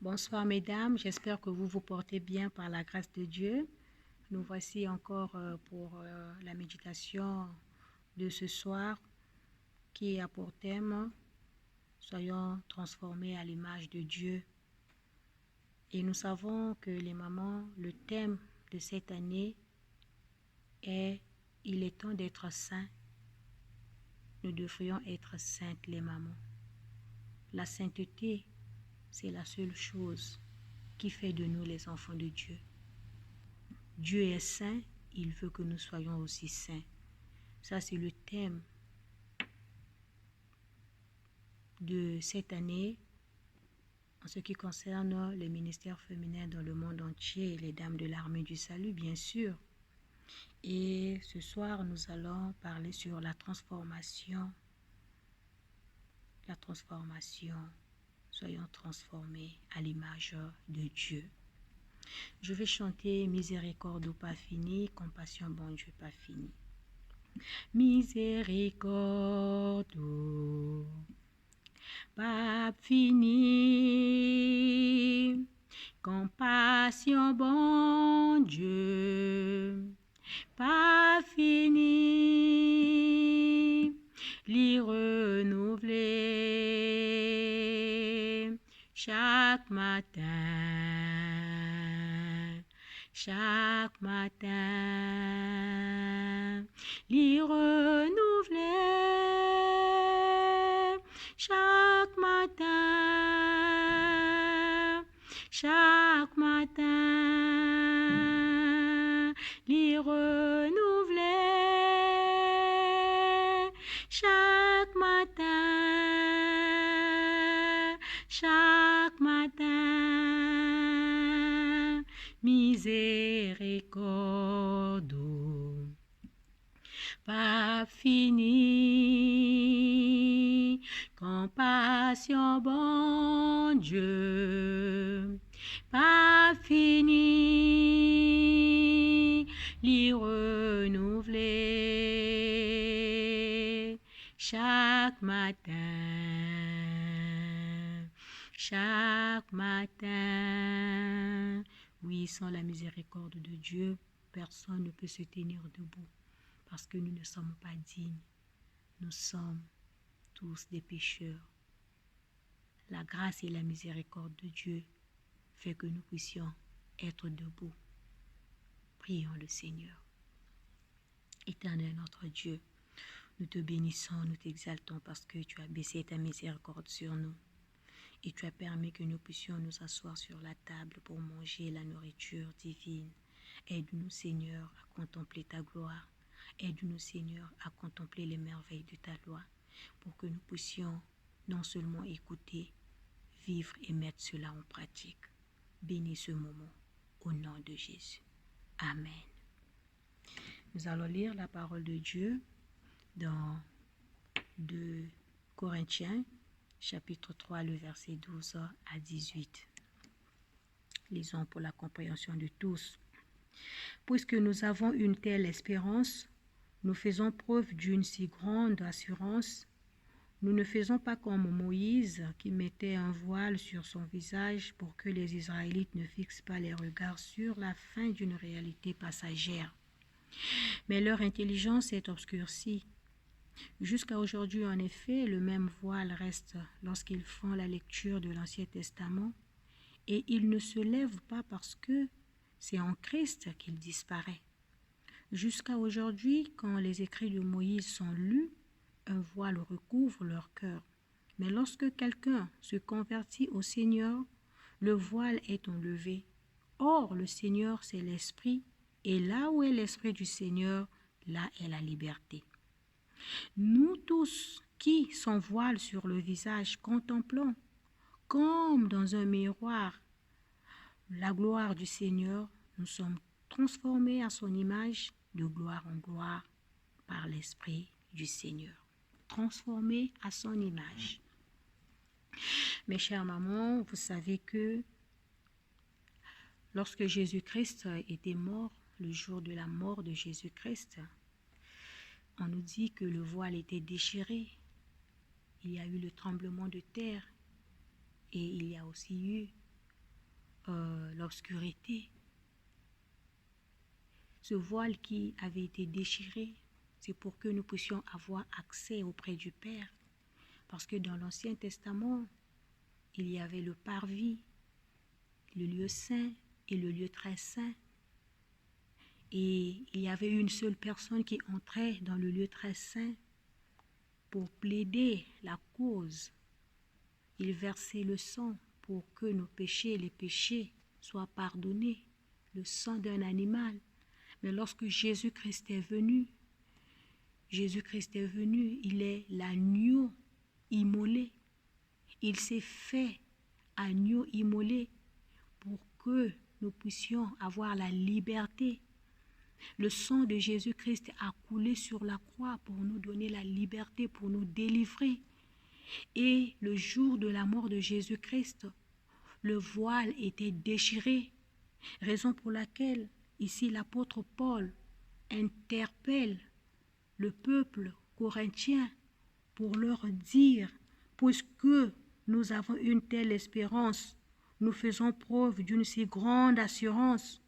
Bonsoir mesdames, j'espère que vous vous portez bien par la grâce de Dieu. Nous voici encore pour la méditation de ce soir qui a pour thème « Soyons transformés à l'image de Dieu ». Et nous savons que les mamans, le thème de cette année est « Il est temps d'être saints ». Nous devrions être saintes les mamans. La sainteté, c'est la seule chose qui fait de nous les enfants de Dieu. Dieu est saint, il veut que nous soyons aussi saints. Ça, c'est le thème de cette année en ce qui concerne le ministère féminin dans le monde entier, les dames de l'armée du salut, bien sûr. Et ce soir, nous allons parler sur la transformation. La transformation. Soyons transformés à l'image de Dieu. Je vais chanter Miséricorde pas fini, compassion bon Dieu pas fini. Miséricorde pas fini, compassion bon Dieu pas fini, l'y renouveler chaque matin, l'y renouveler chaque matin, l'y renouveler chaque matin, miséricorde pas fini, compassion bon Dieu pas fini, l'y renouveler chaque matin. Oui, sans la miséricorde de Dieu, personne ne peut se tenir debout parce que nous ne sommes pas dignes. Nous sommes tous des pécheurs. La grâce et la miséricorde de Dieu fait que nous puissions être debout. Prions le Seigneur. Éternel notre Dieu, nous te bénissons, nous t'exaltons parce que tu as baissé ta miséricorde sur nous et tu as permis que nous puissions nous asseoir sur la table pour manger la nourriture divine. Aide-nous, Seigneur, à contempler ta gloire. Aide-nous, Seigneur, à contempler les merveilles de ta loi pour que nous puissions non seulement écouter, vivre et mettre cela en pratique. Bénis ce moment au nom de Jésus. Amen. Nous allons lire la parole de Dieu dans 2 Corinthiens, chapitre 3, le verset 12 à 18. Lisons pour la compréhension de tous. Puisque nous avons une telle espérance, nous faisons preuve d'une si grande assurance. Nous ne faisons pas comme Moïse qui mettait un voile sur son visage pour que les Israélites ne fixent pas les regards sur la fin d'une réalité passagère. Mais leur intelligence est obscurcie. Jusqu'à aujourd'hui, en effet, le même voile reste lorsqu'ils font la lecture de l'Ancien Testament et il ne se lève pas parce que c'est en Christ qu'il disparaît. Jusqu'à aujourd'hui, quand les écrits de Moïse sont lus, un voile recouvre leur cœur. Mais lorsque quelqu'un se convertit au Seigneur, le voile est enlevé. Or, le Seigneur, c'est l'Esprit, et là où est l'Esprit du Seigneur, là est la liberté. Nous tous qui, sans voile sur le visage, contemplons, comme dans un miroir, la gloire du Seigneur, nous sommes transformés à son image de gloire en gloire par l'Esprit du Seigneur. Transformés à son image. Mes chères mamans, vous savez que lorsque Jésus-Christ était mort, le jour de la mort de Jésus-Christ, on nous dit que le voile était déchiré. Il y a eu le tremblement de terre et il y a aussi eu l'obscurité. Ce voile qui avait été déchiré, c'est pour que nous puissions avoir accès auprès du Père. Parce que dans l'Ancien Testament, il y avait le parvis, le lieu saint et le lieu très saint. Et il y avait une seule personne qui entrait dans le lieu très saint pour plaider la cause. Il versait le sang pour que nos péchés, les péchés, soient pardonnés, le sang d'un animal. Mais lorsque Jésus-Christ est venu, il est l'agneau immolé. Il s'est fait agneau immolé pour que nous puissions avoir la liberté. Le sang de Jésus-Christ a coulé sur la croix pour nous donner la liberté, pour nous délivrer. Et le jour de la mort de Jésus-Christ, le voile était déchiré, raison pour laquelle ici l'apôtre Paul interpelle le peuple corinthien pour leur dire, puisque nous avons une telle espérance, nous faisons preuve d'une si grande assurance.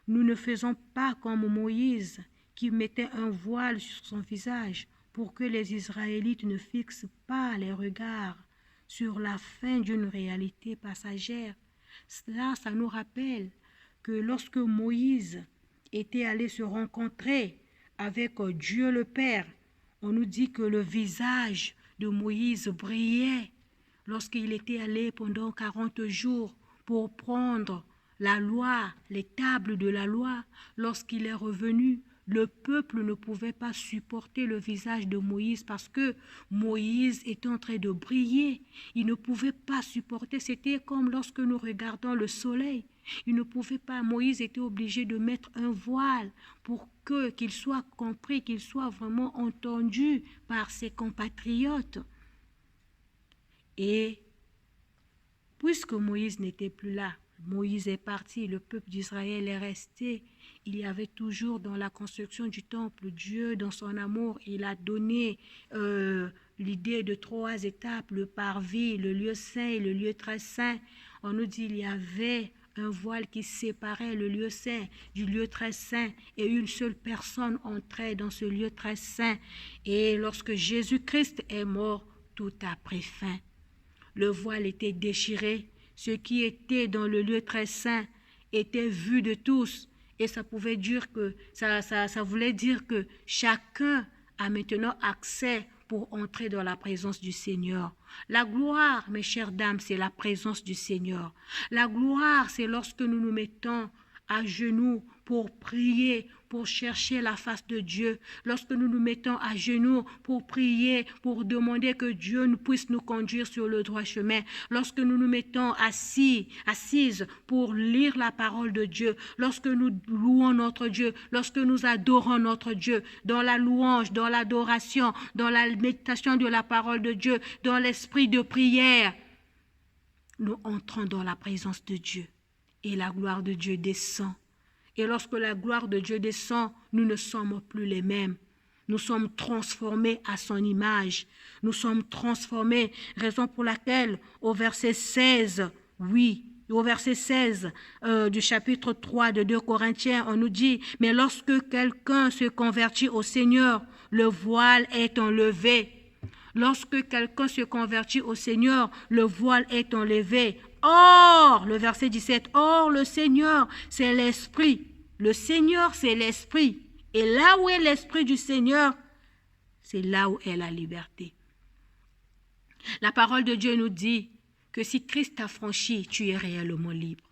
Nous ne faisons pas comme Moïse qui mettait un voile sur son visage pour que les Israélites ne fixent pas les regards sur la fin d'une réalité passagère. Cela, ça nous rappelle que lorsque Moïse était allé se rencontrer avec Dieu le Père, on nous dit que le visage de Moïse brillait lorsqu'il était allé pendant 40 jours pour prendre la loi, les tables de la loi. Lorsqu'il est revenu, le peuple ne pouvait pas supporter le visage de Moïse parce que Moïse était en train de briller. Il ne pouvait pas supporter. C'était comme lorsque nous regardons le soleil. Il ne pouvait pas. Moïse était obligé de mettre un voile pour qu'il soit compris, qu'il soit vraiment entendu par ses compatriotes. Et puisque Moïse n'était plus là, Moïse est parti, le peuple d'Israël est resté. Il y avait toujours dans la construction du temple, Dieu, dans son amour, il a donné l'idée de 3 étapes, le parvis, le lieu saint et le lieu très saint. On nous dit qu'il y avait un voile qui séparait le lieu saint du lieu très saint et une seule personne entrait dans ce lieu très saint. Et lorsque Jésus-Christ est mort, tout a pris fin. Le voile était déchiré. Ce qui était dans le lieu très saint était vu de tous. Et ça pouvait dire que, ça voulait dire que chacun a maintenant accès pour entrer dans la présence du Seigneur. La gloire, mes chères dames, c'est la présence du Seigneur. La gloire, c'est lorsque nous nous mettons à genoux pour prier, pour chercher la face de Dieu. Lorsque nous nous mettons à genoux pour prier, pour demander que Dieu nous puisse nous conduire sur le droit chemin. Lorsque nous nous mettons assises pour lire la parole de Dieu. Lorsque nous louons notre Dieu. Lorsque nous adorons notre Dieu. Dans la louange, dans l'adoration, dans la méditation de la parole de Dieu, dans l'esprit de prière. Nous entrons dans la présence de Dieu. Et la gloire de Dieu descend. Et lorsque la gloire de Dieu descend, nous ne sommes plus les mêmes. Nous sommes transformés à son image. Nous sommes transformés, raison pour laquelle au verset 16, du chapitre 3 de 2 Corinthiens, on nous dit, mais lorsque quelqu'un se convertit au Seigneur, le voile est enlevé. Lorsque quelqu'un se convertit au Seigneur, le voile est enlevé. Or, le verset 17, or le Seigneur, c'est l'Esprit. Le Seigneur, c'est l'Esprit. Et là où est l'Esprit du Seigneur, c'est là où est la liberté. La parole de Dieu nous dit que si Christ t'a franchi, tu es réellement libre.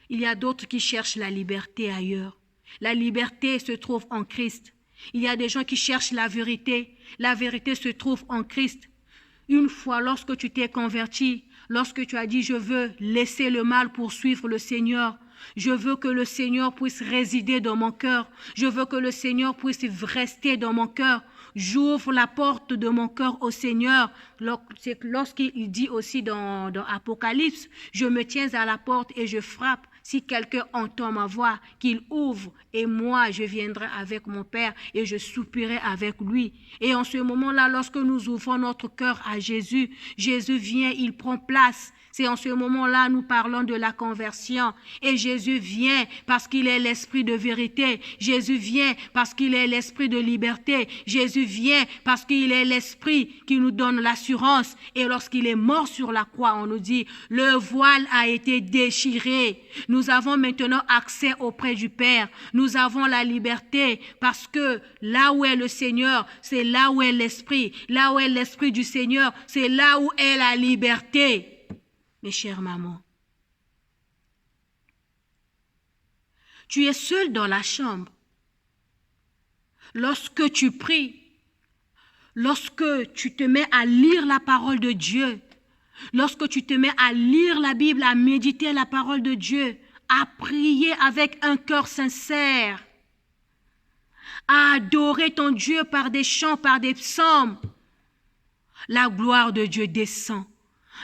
Il y a d'autres qui cherchent la liberté ailleurs. La liberté se trouve en Christ. Il y a des gens qui cherchent la vérité. La vérité se trouve en Christ. Une fois, lorsque tu t'es converti, lorsque tu as dit « Je veux laisser le mal pour suivre le Seigneur », je veux que le Seigneur puisse résider dans mon cœur. Je veux que le Seigneur puisse rester dans mon cœur. J'ouvre la porte de mon cœur au Seigneur. Lorsqu'il dit aussi dans Apocalypse, je me tiens à la porte et je frappe. si quelqu'un entend ma voix, qu'il ouvre, et moi je viendrai avec mon Père et je soupirai avec lui. Et en ce moment-là, lorsque nous ouvrons notre cœur à Jésus, Jésus vient, il prend place. C'est en ce moment-là, nous parlons de la conversion. Et Jésus vient parce qu'il est l'esprit de vérité. Jésus vient parce qu'il est l'esprit de liberté. Jésus vient parce qu'il est l'esprit qui nous donne l'assurance. Et lorsqu'il est mort sur la croix, on nous dit, le voile a été déchiré. Nous avons maintenant accès auprès du Père. Nous avons la liberté parce que là où est le Seigneur, c'est là où est l'esprit. Là où est l'esprit du Seigneur, c'est là où est la liberté. Mes chères mamans, tu es seule dans la chambre. Lorsque tu pries, lorsque tu te mets à lire la parole de Dieu, lorsque tu te mets à lire la Bible, à méditer la parole de Dieu, à prier avec un cœur sincère, à adorer ton Dieu par des chants, par des psaumes, la gloire de Dieu descend,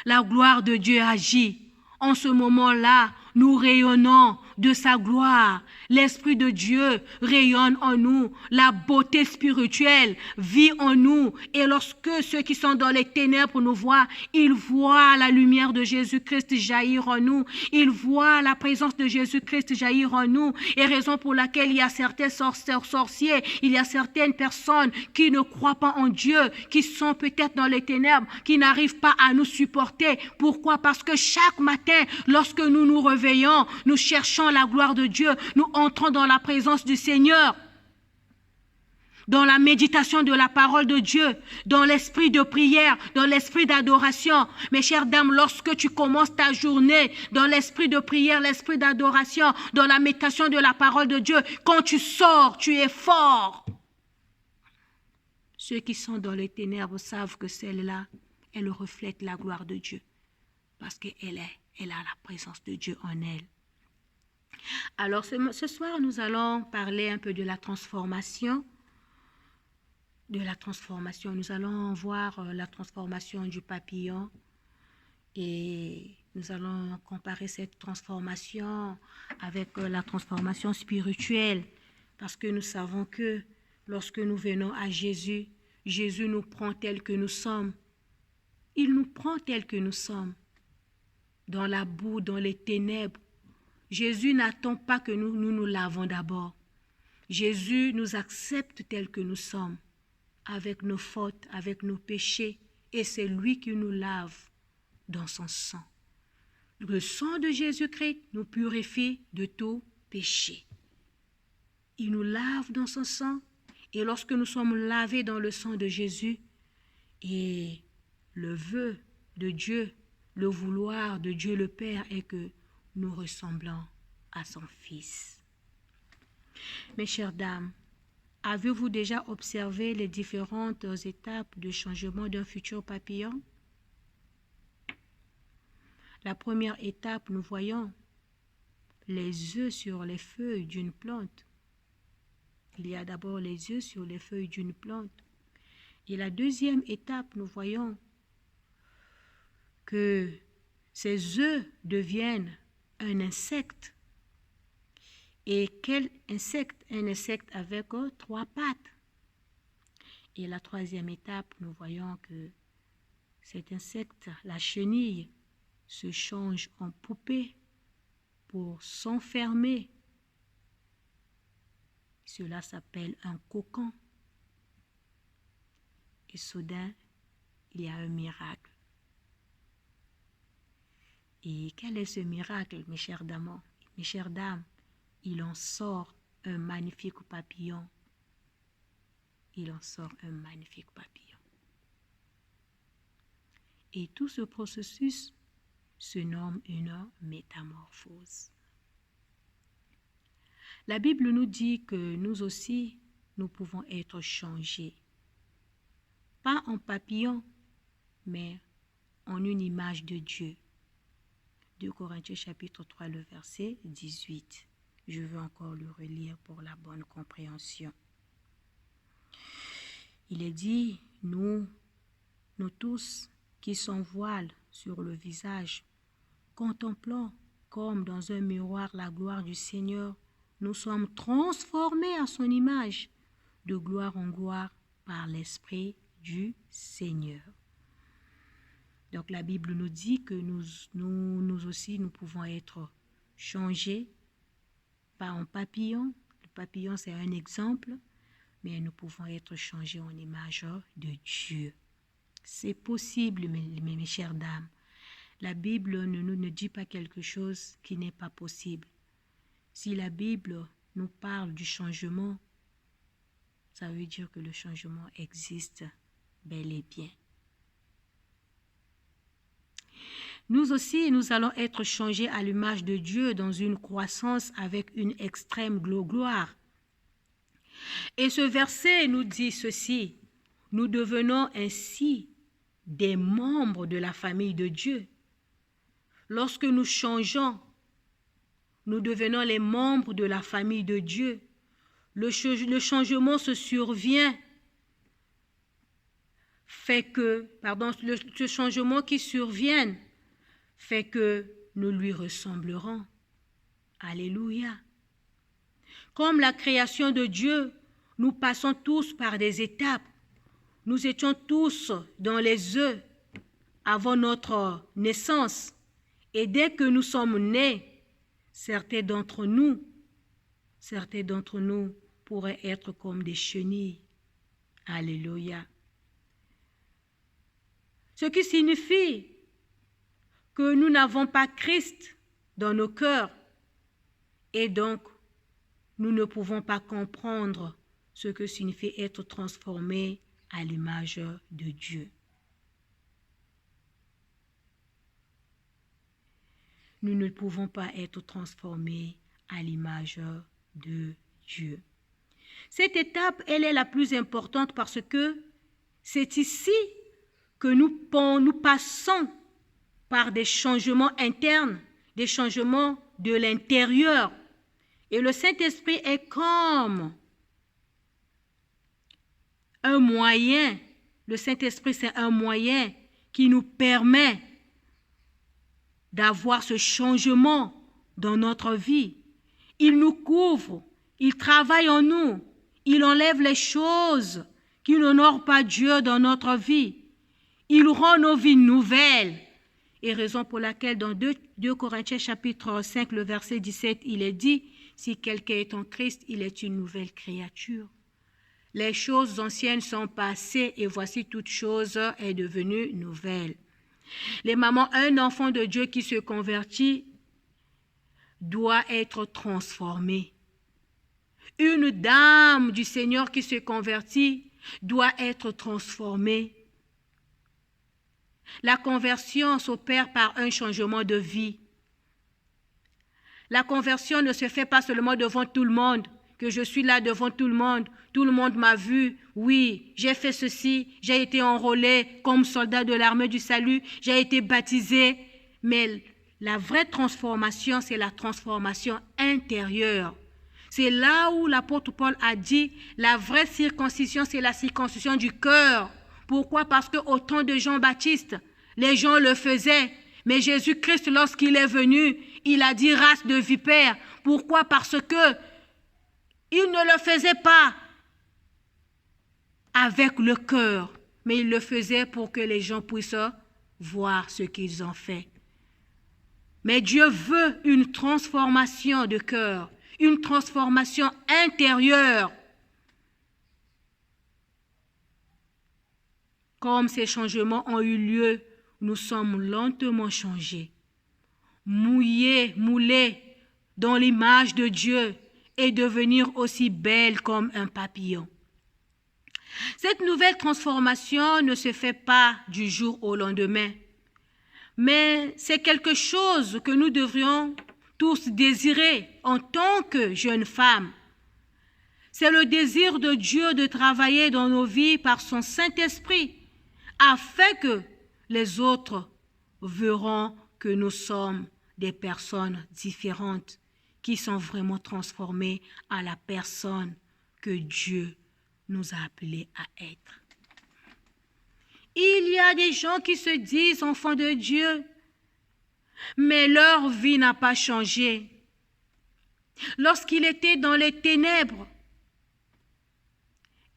la gloire de Dieu agit. En ce moment-là, nous rayonnons de sa gloire. L'Esprit de Dieu rayonne en nous. La beauté spirituelle vit en nous. Et lorsque ceux qui sont dans les ténèbres nous voient, ils voient la lumière de Jésus-Christ jaillir en nous. Ils voient la présence de Jésus-Christ jaillir en nous. Et raison pour laquelle il y a certains sorciers, il y a certaines personnes qui ne croient pas en Dieu, qui sont peut-être dans les ténèbres, qui n'arrivent pas à nous supporter. Pourquoi? Parce que chaque matin, lorsque nous nous réveillons, nous cherchons la gloire de Dieu, nous entrons dans la présence du Seigneur, dans la méditation de la parole de Dieu, dans l'esprit de prière, dans l'esprit d'adoration. Mes chères dames, lorsque tu commences ta journée dans l'esprit de prière, l'esprit d'adoration, dans la méditation de la parole de Dieu, quand tu sors, tu es fort. Ceux qui sont dans les ténèbres savent que celle-là, elle reflète la gloire de Dieu, parce qu'elle a la présence de Dieu en elle. Alors ce soir, nous allons parler un peu de la transformation. Nous allons voir la transformation du papillon et nous allons comparer cette transformation avec la transformation spirituelle, parce que nous savons que lorsque nous venons à Jésus, Jésus nous prend tel que nous sommes. Il nous prend tel que nous sommes, dans la boue, dans les ténèbres. Jésus n'attend pas que nous lavons d'abord. Jésus nous accepte tel que nous sommes, avec nos fautes, avec nos péchés, et c'est lui qui nous lave dans son sang. Le sang de Jésus-Christ nous purifie de tout péché. Il nous lave dans son sang, et lorsque nous sommes lavés dans le sang de Jésus, et le vœu de Dieu, le vouloir de Dieu le Père est que nous ressemblons à son Fils. Mes chères dames, avez-vous déjà observé les différentes étapes de changement d'un futur papillon? La première étape, nous voyons les œufs sur les feuilles d'une plante. Il y a d'abord les œufs sur les feuilles d'une plante. Et la deuxième étape, nous voyons que ces œufs deviennent un insecte. Et quel insecte? Un insecte avec 3 pattes. Et la troisième étape, nous voyons que cet insecte, la chenille, se change en poupée pour s'enfermer. Cela s'appelle un cocon. Et soudain, il y a un miracle. Et quel est ce miracle, mes chères dames? Mes chères dames, il en sort un magnifique papillon. Il en sort un magnifique papillon. Et tout ce processus se nomme une métamorphose. La Bible nous dit que nous aussi, nous pouvons être changés. Pas en papillon, mais en une image de Dieu. 2 Corinthiens chapitre 3, le verset 18. Je veux encore le relire pour la bonne compréhension. Il est dit, nous tous qui sommes voiles sur le visage, contemplons comme dans un miroir la gloire du Seigneur, nous sommes transformés à son image, de gloire en gloire, par l'Esprit du Seigneur. Donc la Bible nous dit que nous aussi, nous pouvons être changés par un papillon. Le papillon, c'est un exemple, mais nous pouvons être changés en image de Dieu. C'est possible, mes chères dames. La Bible ne dit pas quelque chose qui n'est pas possible. Si la Bible nous parle du changement, ça veut dire que le changement existe bel et bien. Nous aussi, nous allons être changés à l'image de Dieu dans une croissance avec une extrême gloire. Et ce verset nous dit ceci: nous devenons ainsi des membres de la famille de Dieu. Lorsque nous changeons, nous devenons les membres de la famille de Dieu. Le changement se survient, ce changement qui survient fait que nous lui ressemblerons. Alléluia. Comme la création de Dieu, nous passons tous par des étapes. Nous étions tous dans les œufs avant notre naissance. Et dès que nous sommes nés, certains d'entre nous pourraient être comme des chenilles. Alléluia. Ce qui signifie que nous n'avons pas Christ dans nos cœurs et donc nous ne pouvons pas comprendre ce que signifie être transformé à l'image de Dieu. Nous ne pouvons pas être transformés à l'image de Dieu. Cette étape, elle est la plus importante parce que c'est ici que nous passons par des changements internes, des changements de l'intérieur. Et le Saint-Esprit est comme un moyen. Le Saint-Esprit, c'est un moyen qui nous permet d'avoir ce changement dans notre vie. Il nous couvre, il travaille en nous, il enlève les choses qui n'honorent pas Dieu dans notre vie. Il rend nos vies nouvelles. Et raison pour laquelle dans 2 Corinthiens chapitre 5, le verset 17, il est dit, si quelqu'un est en Christ, il est une nouvelle créature. Les choses anciennes sont passées et voici toute chose est devenue nouvelle. Les mamans, un enfant de Dieu qui se convertit doit être transformé. Une dame du Seigneur qui se convertit doit être transformée. La conversion s'opère par un changement de vie. La conversion ne se fait pas seulement devant tout le monde, que je suis là devant tout le monde m'a vu, oui, j'ai fait ceci, j'ai été enrôlé comme soldat de l'armée du salut, j'ai été baptisé, mais la vraie transformation, c'est la transformation intérieure. C'est là où l'apôtre Paul a dit, la vraie circoncision, c'est la circoncision du cœur. Pourquoi? Parce qu'au temps de Jean-Baptiste, les gens le faisaient. Mais Jésus-Christ, lorsqu'il est venu, il a dit race de vipères. Pourquoi? Parce que il ne le faisait pas avec le cœur, mais il le faisait pour que les gens puissent voir ce qu'ils ont fait. Mais Dieu veut une transformation de cœur, une transformation intérieure. Comme ces changements ont eu lieu, nous sommes lentement changés, moulés dans l'image de Dieu et devenir aussi belle comme un papillon. Cette nouvelle transformation ne se fait pas du jour au lendemain, mais c'est quelque chose que nous devrions tous désirer en tant que jeunes femmes. C'est le désir de Dieu de travailler dans nos vies par son Saint-Esprit, afin que les autres verront que nous sommes des personnes différentes qui sont vraiment transformées à la personne que Dieu nous a appelés à être. Il y a des gens qui se disent enfants de Dieu, Mais leur vie n'a pas changé. Lorsqu'il était dans les ténèbres,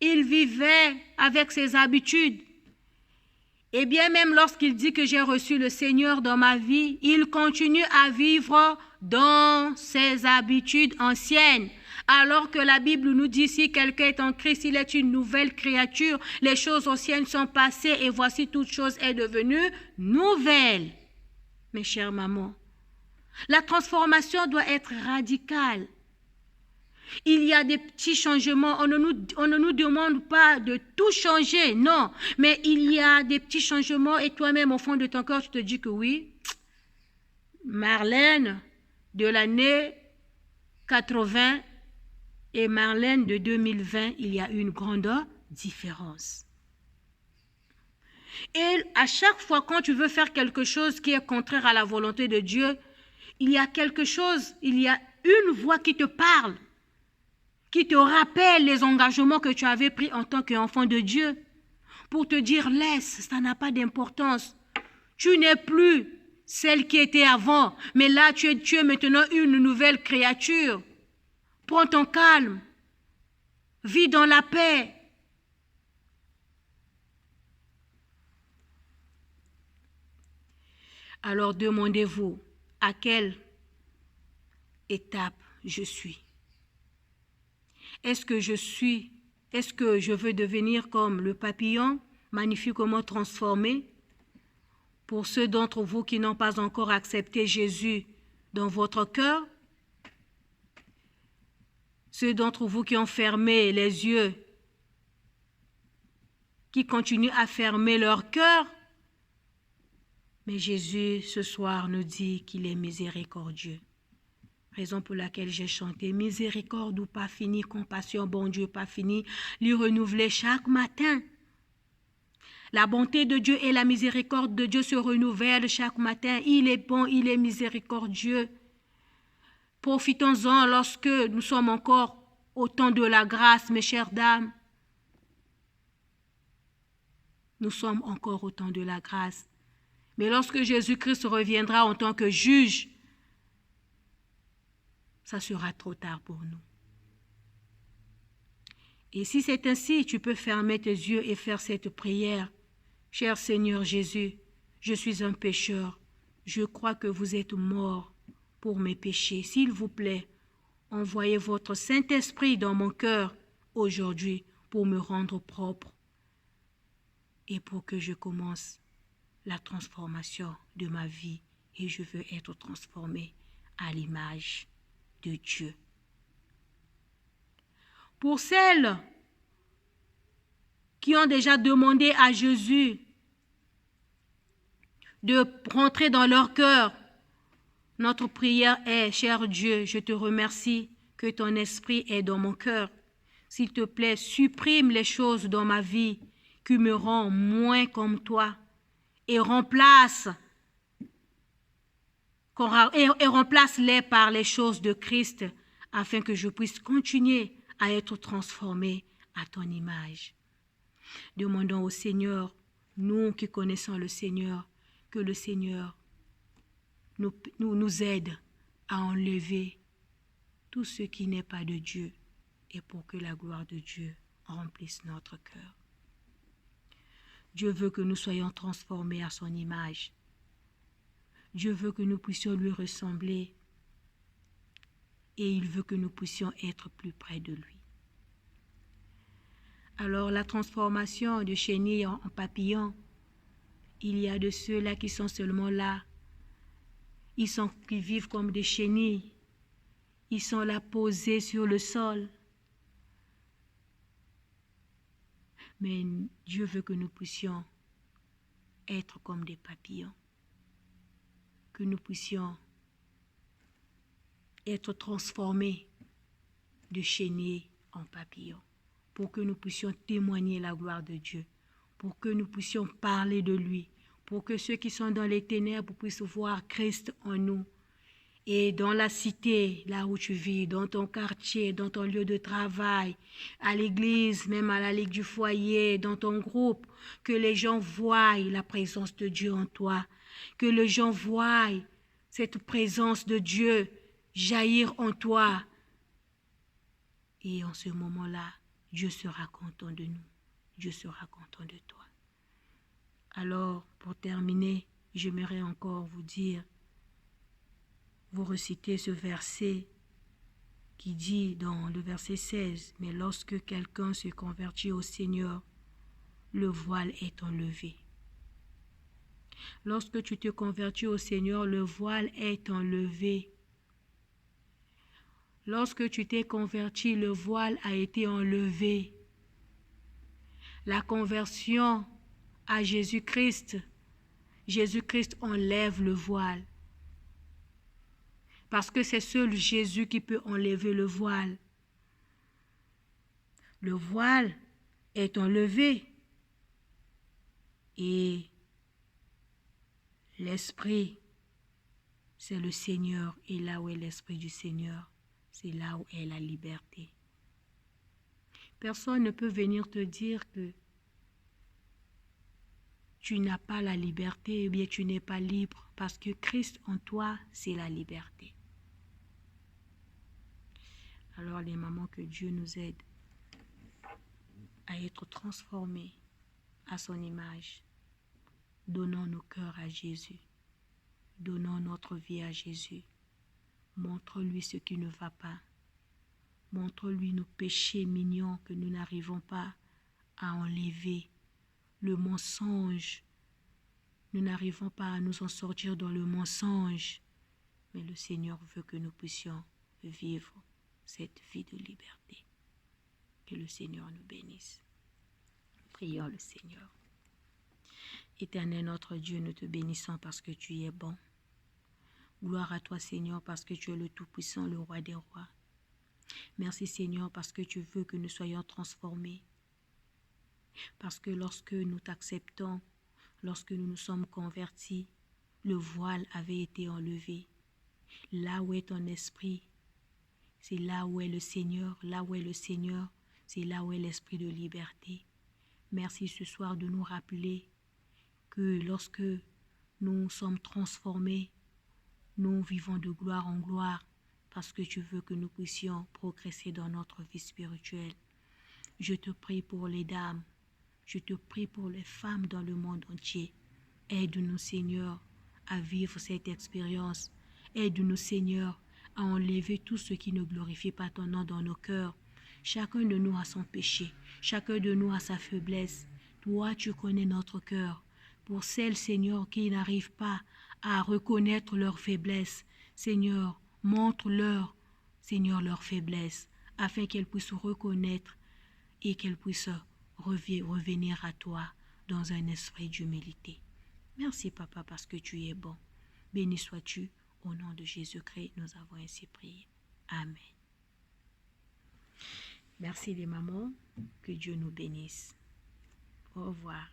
il vivait avec ses habitudes. Et bien même lorsqu'il dit que j'ai reçu le Seigneur dans ma vie, il continue à vivre dans ses habitudes anciennes. Alors que la Bible nous dit, si quelqu'un est en Christ, il est une nouvelle créature. Les choses anciennes sont passées et voici toute chose est devenue nouvelle. Mes chères mamans, la transformation doit être radicale. Il y a des petits changements, on ne nous demande pas de tout changer, non. Mais il y a des petits changements et toi-même, au fond de ton cœur, tu te dis que oui, Marlène de l'année 80 et Marlène de 2020, il y a une grande différence. Et à chaque fois, quand tu veux faire quelque chose qui est contraire à la volonté de Dieu, il y a quelque chose, il y a une voix qui te parle, qui te rappelle les engagements que tu avais pris en tant qu'enfant de Dieu, pour te dire, laisse, ça n'a pas d'importance. Tu n'es plus celle qui était avant, mais là, tu es maintenant une nouvelle créature. Prends ton calme, vis dans la paix. Alors demandez-vous, à quelle étape je suis? Est-ce que je veux devenir comme le papillon, magnifiquement transformé? Pour ceux d'entre vous qui n'ont pas encore accepté Jésus dans votre cœur, ceux d'entre vous qui ont fermé les yeux, qui continuent à fermer leur cœur, mais Jésus, ce soir, nous dit qu'il est miséricordieux. Raison pour laquelle j'ai chanté « Miséricorde ou pas fini, compassion, bon Dieu, pas fini », lui renouveler chaque matin. La bonté de Dieu et la miséricorde de Dieu se renouvellent chaque matin. Il est bon, il est miséricordieux. Profitons-en lorsque nous sommes encore au temps de la grâce, mes chères dames. Nous sommes encore au temps de la grâce. Mais lorsque Jésus-Christ reviendra en tant que juge, ça sera trop tard pour nous. Et si c'est ainsi, tu peux fermer tes yeux et faire cette prière. Cher Seigneur Jésus, je suis un pécheur. Je crois que vous êtes mort pour mes péchés. S'il vous plaît, envoyez votre Saint-Esprit dans mon cœur aujourd'hui pour me rendre propre et pour que je commence la transformation de ma vie. Et je veux être transformé à l'image de Dieu. Pour celles qui ont déjà demandé à Jésus de rentrer dans leur cœur, notre prière est, cher Dieu, je te remercie que ton esprit est dans mon cœur. S'il te plaît, supprime les choses dans ma vie qui me rendent moins comme toi et remplace-les par les choses de Christ afin que je puisse continuer à être transformé à ton image. Demandons au Seigneur, nous qui connaissons le Seigneur, que le Seigneur nous aide à enlever tout ce qui n'est pas de Dieu et pour que la gloire de Dieu remplisse notre cœur. Dieu veut que nous soyons transformés à son image. Dieu veut que nous puissions lui ressembler et il veut que nous puissions être plus près de lui. Alors la transformation de chenille en papillon, il y a de ceux-là qui sont seulement là. Qui vivent comme des chenilles. Ils sont là posés sur le sol. Mais Dieu veut que nous puissions être comme des papillons. Que nous puissions être transformés de chenilles en papillons. Pour que nous puissions témoigner la gloire de Dieu. Pour que nous puissions parler de lui. Pour que ceux qui sont dans les ténèbres puissent voir Christ en nous. Et dans la cité, là où tu vis, dans ton quartier, dans ton lieu de travail, à l'église, même à la ligue du foyer, dans ton groupe, que les gens voient la présence de Dieu en toi. Que les gens voient cette présence de Dieu jaillir en toi. Et en ce moment-là, Dieu sera content de nous. Dieu sera content de toi. Alors, pour terminer, j'aimerais encore vous dire, vous recitez ce verset qui dit dans le verset 16, « Mais lorsque quelqu'un se convertit au Seigneur, le voile est enlevé. » Lorsque tu te convertis au Seigneur, le voile est enlevé. Lorsque tu t'es converti, le voile a été enlevé. La conversion à Jésus-Christ, Jésus-Christ enlève le voile. Parce que c'est seul Jésus qui peut enlever le voile. Le voile est enlevé. Et l'Esprit, c'est le Seigneur. Et là où est l'Esprit du Seigneur, c'est là où est la liberté. Personne ne peut venir te dire que tu n'as pas la liberté, ou bien tu n'es pas libre, parce que Christ en toi, c'est la liberté. Alors les mamans, que Dieu nous aide à être transformés à son image. Donnons nos cœurs à Jésus. Donnons notre vie à Jésus. Montre-lui ce qui ne va pas. Montre-lui nos péchés mignons que nous n'arrivons pas à enlever. Le mensonge. Nous n'arrivons pas à nous en sortir dans le mensonge. Mais le Seigneur veut que nous puissions vivre cette vie de liberté. Que le Seigneur nous bénisse. Prions le Seigneur. Éternel notre Dieu, nous te bénissons parce que tu es bon. Gloire à toi Seigneur parce que tu es le Tout-Puissant, le Roi des Rois. Merci Seigneur parce que tu veux que nous soyons transformés. Parce que lorsque nous t'acceptons, lorsque nous nous sommes convertis, le voile avait été enlevé. Là où est ton esprit, c'est là où est le Seigneur. Là où est le Seigneur, c'est là où est l'esprit de liberté. Merci ce soir de nous rappeler que lorsque nous sommes transformés, nous vivons de gloire en gloire parce que tu veux que nous puissions progresser dans notre vie spirituelle. Je te prie pour les dames, je te prie pour les femmes dans le monde entier. Aide-nous Seigneur à vivre cette expérience. Aide-nous Seigneur à enlever tout ce qui ne glorifie pas ton nom dans nos cœurs. Chacun de nous a son péché, chacun de nous a sa faiblesse. Toi, tu connais notre cœur. Pour celles, Seigneur, qui n'arrivent pas à reconnaître leur faiblesse, Seigneur, montre-leur, Seigneur, leur faiblesse, afin qu'elles puissent reconnaître et qu'elles puissent revenir à toi dans un esprit d'humilité. Merci, Papa, parce que tu es bon. Béni sois-tu. Au nom de Jésus-Christ, nous avons ainsi prié. Amen. Merci les mamans. Que Dieu nous bénisse. Au revoir.